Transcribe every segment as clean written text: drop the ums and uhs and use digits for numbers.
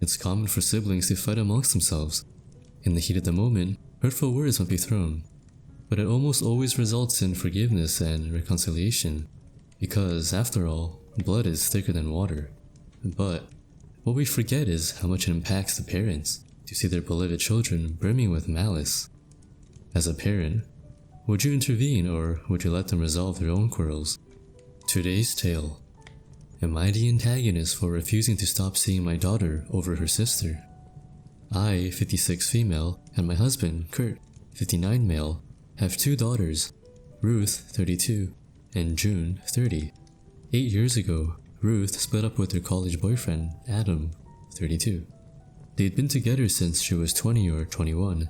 It's common for siblings to fight amongst themselves. In the heat of the moment, hurtful words might be thrown, but it almost always results in forgiveness and reconciliation, because, after all, blood is thicker than water. But what we forget is how much it impacts the parents to see their beloved children brimming with malice. As a parent, would you intervene or would you let them resolve their own quarrels? Today's tale. Am I the antagonist for refusing to stop seeing my daughter over her sister? I, 56 female, and my husband, Kurt, 59 male, have 2 daughters, Ruth, 32, and June, 30. 8 years ago, Ruth split up with her college boyfriend, Adam, 32. They'd been together since she was 20 or 21,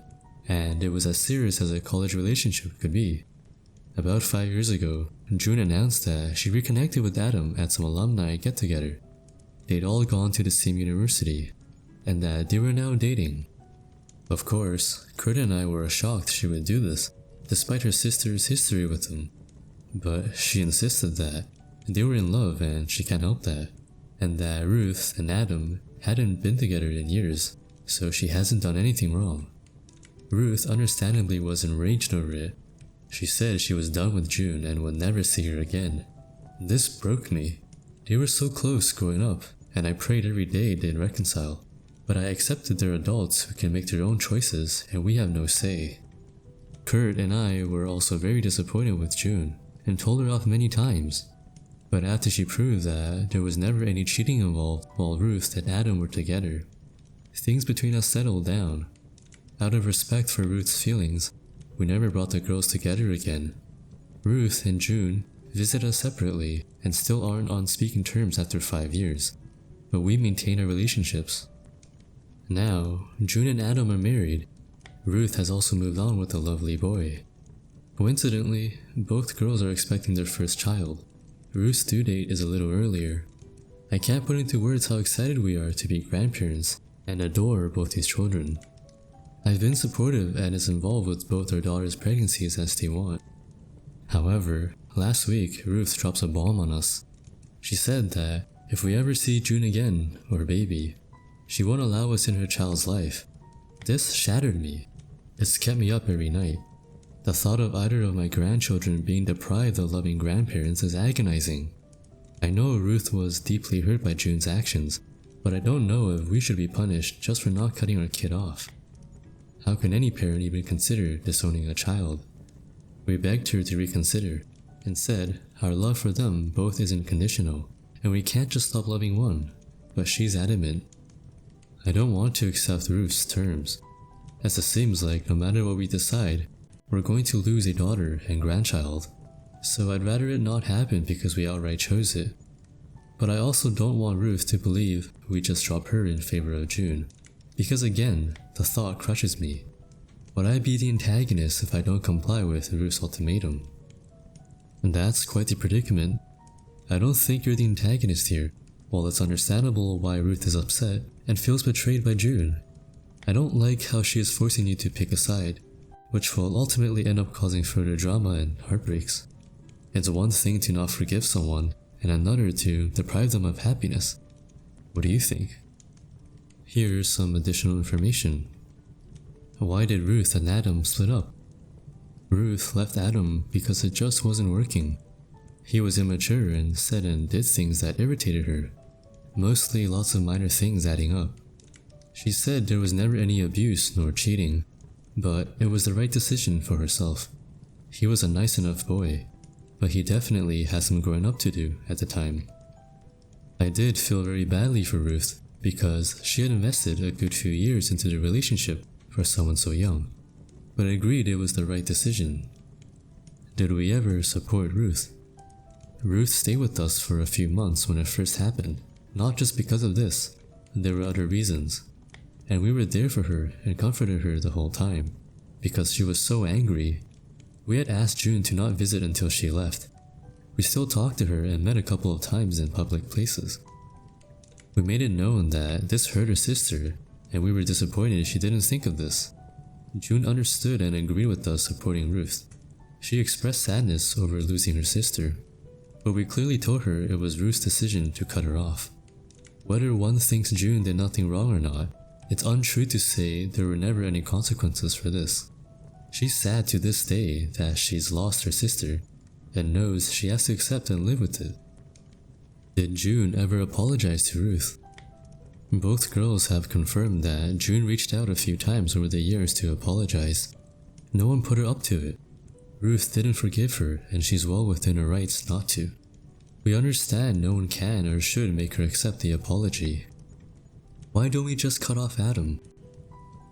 and it was as serious as a college relationship could be. About 5 years ago, June announced that she reconnected with Adam at some alumni get-together. They'd all gone to the same university, and that they were now dating. Of course, Kurt and I were shocked she would do this, despite her sister's history with him. But she insisted that they were in love and she can't help that, and that Ruth and Adam hadn't been together in years, so she hasn't done anything wrong. Ruth understandably was enraged over it. She said she was done with June and would never see her again. This broke me. They were so close growing up, and I prayed every day they'd reconcile. But I accepted they're adults who can make their own choices and we have no say. Kurt and I were also very disappointed with June and told her off many times. But after she proved that there was never any cheating involved while Ruth and Adam were together, things between us settled down. Out of respect for Ruth's feelings, we never brought the girls together again. Ruth and June visit us separately and still aren't on speaking terms after 5 years, but we maintain our relationships. Now, June and Adam are married. Ruth has also moved on with a lovely boy. Coincidentally, both girls are expecting their first child. Ruth's due date is a little earlier. I can't put into words how excited we are to be grandparents and adore both these children. I've been supportive and is involved with both our daughters' pregnancies as they want. However, last week Ruth drops a bomb on us. She said that if we ever see June again, or baby, she won't allow us in her child's life. This shattered me. It's kept me up every night. The thought of either of my grandchildren being deprived of loving grandparents is agonizing. I know Ruth was deeply hurt by June's actions, but I don't know if we should be punished just for not cutting our kid off. How can any parent even consider disowning a child? We begged her to reconsider and said our love for them both isn't conditional and we can't just stop loving one, but she's adamant. I don't want to accept Ruth's terms, as it seems like no matter what we decide, we're going to lose a daughter and grandchild, so I'd rather it not happen because we outright chose it. But I also don't want Ruth to believe we just drop her in favor of June, because again, the thought crushes me. Would I be the antagonist if I don't comply with Ruth's ultimatum? And that's quite the predicament. I don't think you're the antagonist here. While it's understandable why Ruth is upset and feels betrayed by June, I don't like how she is forcing you to pick a side, which will ultimately end up causing further drama and heartbreaks. It's one thing to not forgive someone, and another to deprive them of happiness. What do you think? Here's some additional information. Why did Ruth and Adam split up? Ruth left Adam because it just wasn't working. He was immature and said and did things that irritated her, mostly lots of minor things adding up. She said there was never any abuse nor cheating, but it was the right decision for herself. He was a nice enough boy, but he definitely had some growing up to do at the time. I did feel very badly for Ruth because she had invested a good few years into the relationship for someone so young, but I agreed it was the right decision. Did we ever support Ruth? Ruth stayed with us for a few months when it first happened, not just because of this, there were other reasons. And we were there for her and comforted her the whole time, because she was so angry. We had asked June to not visit until she left. We still talked to her and met a couple of times in public places. We made it known that this hurt her sister, and we were disappointed she didn't think of this. June understood and agreed with us supporting Ruth. She expressed sadness over losing her sister, but we clearly told her it was Ruth's decision to cut her off. Whether one thinks June did nothing wrong or not, it's untrue to say there were never any consequences for this. She's sad to this day that she's lost her sister and knows she has to accept and live with it. Did June ever apologize to Ruth? Both girls have confirmed that June reached out a few times over the years to apologize. No one put her up to it. Ruth didn't forgive her, and she's well within her rights not to. We understand no one can or should make her accept the apology. Why don't we just cut off Adam?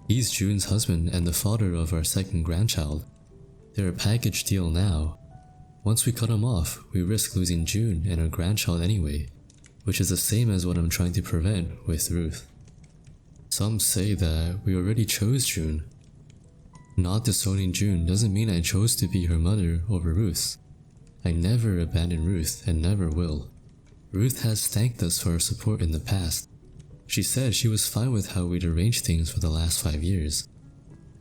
He's June's husband and the father of our second grandchild. They're a package deal now. Once we cut him off, we risk losing June and our grandchild anyway, which is the same as what I'm trying to prevent with Ruth. Some say that we already chose June. Not disowning June doesn't mean I chose to be her mother over Ruth's. I never abandoned Ruth and never will. Ruth has thanked us for her support in the past. She said she was fine with how we'd arranged things for the last 5 years.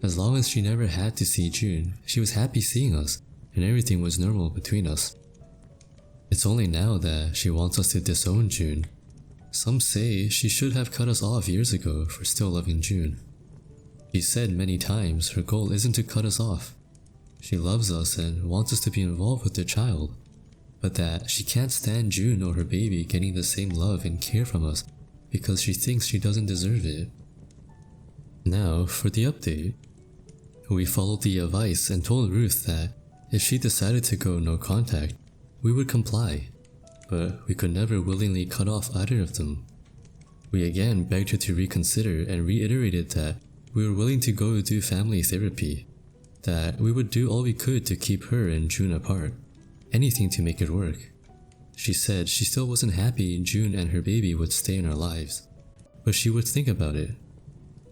As long as she never had to see June, she was happy seeing us, and everything was normal between us. It's only now that she wants us to disown June. Some say she should have cut us off years ago for still loving June. She said many times her goal isn't to cut us off. She loves us and wants us to be involved with their child, but that she can't stand June or her baby getting the same love and care from us because she thinks she doesn't deserve it. Now for the update. We followed the advice and told Ruth that if she decided to go no contact, we would comply, but we could never willingly cut off either of them. We again begged her to reconsider and reiterated that we were willing to go do family therapy, that we would do all we could to keep her and June apart, anything to make it work. She said she still wasn't happy June and her baby would stay in our lives, but she would think about it.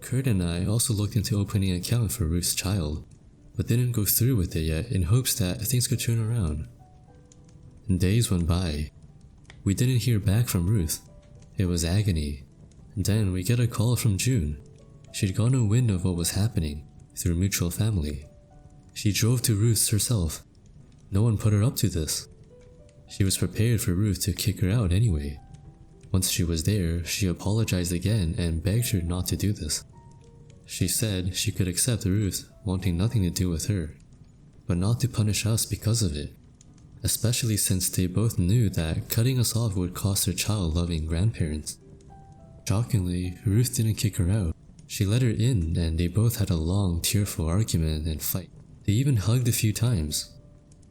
Kurt and I also looked into opening an account for Ruth's child, but didn't go through with it yet in hopes that things could turn around. Days went by. We didn't hear back from Ruth. It was agony. Then we get a call from June. She'd gotten wind of what was happening through mutual family. She drove to Ruth's herself. No one put her up to this. She was prepared for Ruth to kick her out anyway. Once she was there, she apologized again and begged her not to do this. She said she could accept Ruth wanting nothing to do with her, but not to punish us because of it, especially since they both knew that cutting us off would cost their child loving grandparents. Shockingly, Ruth didn't kick her out. She let her in and they both had a long, tearful argument and fight. They even hugged a few times.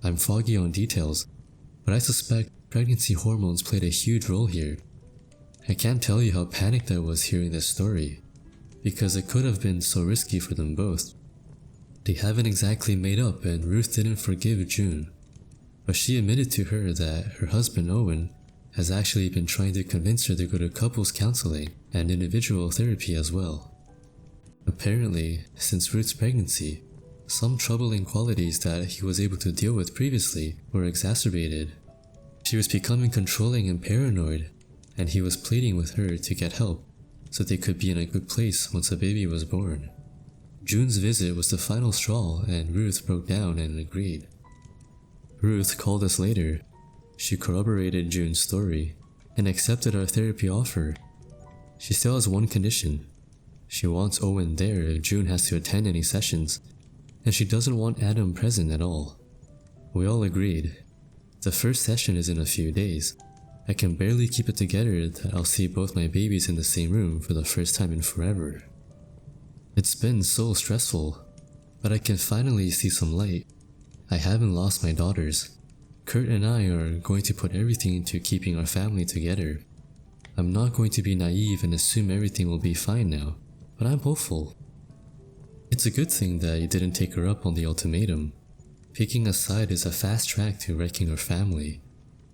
I'm foggy on details, but I suspect pregnancy hormones played a huge role here. I can't tell you how panicked I was hearing this story, because it could have been so risky for them both. They haven't exactly made up and Ruth didn't forgive June, but she admitted to her that her husband Owen has actually been trying to convince her to go to couples counseling and individual therapy as well. Apparently, since Ruth's pregnancy, some troubling qualities that he was able to deal with previously were exacerbated. She was becoming controlling and paranoid, and he was pleading with her to get help so they could be in a good place once a baby was born. June's visit was the final straw and Ruth broke down and agreed. Ruth called us later. She corroborated June's story and accepted our therapy offer. She still has one condition. She wants Owen there if June has to attend any sessions, and she doesn't want Adam present at all. We all agreed. The first session is in a few days. I can barely keep it together that I'll see both my babies in the same room for the first time in forever. It's been so stressful, but I can finally see some light. I haven't lost my daughters. Kurt and I are going to put everything into keeping our family together. I'm not going to be naive and assume everything will be fine now, but I'm hopeful. It's a good thing that you didn't take her up on the ultimatum. Picking a side is a fast track to wrecking her family.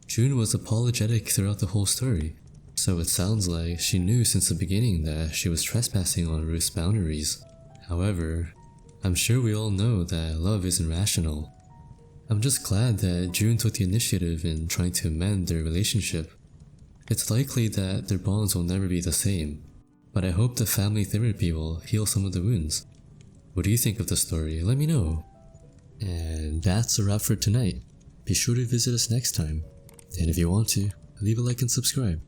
June was apologetic throughout the whole story, so it sounds like she knew since the beginning that she was trespassing on Ruth's boundaries. However, I'm sure we all know that love isn't rational. I'm just glad that June took the initiative in trying to mend their relationship. It's likely that their bonds will never be the same, but I hope the family therapy will heal some of the wounds. What do you think of the story? Let me know. And that's a wrap for tonight. Be sure to visit us next time. And if you want to, leave a like and subscribe.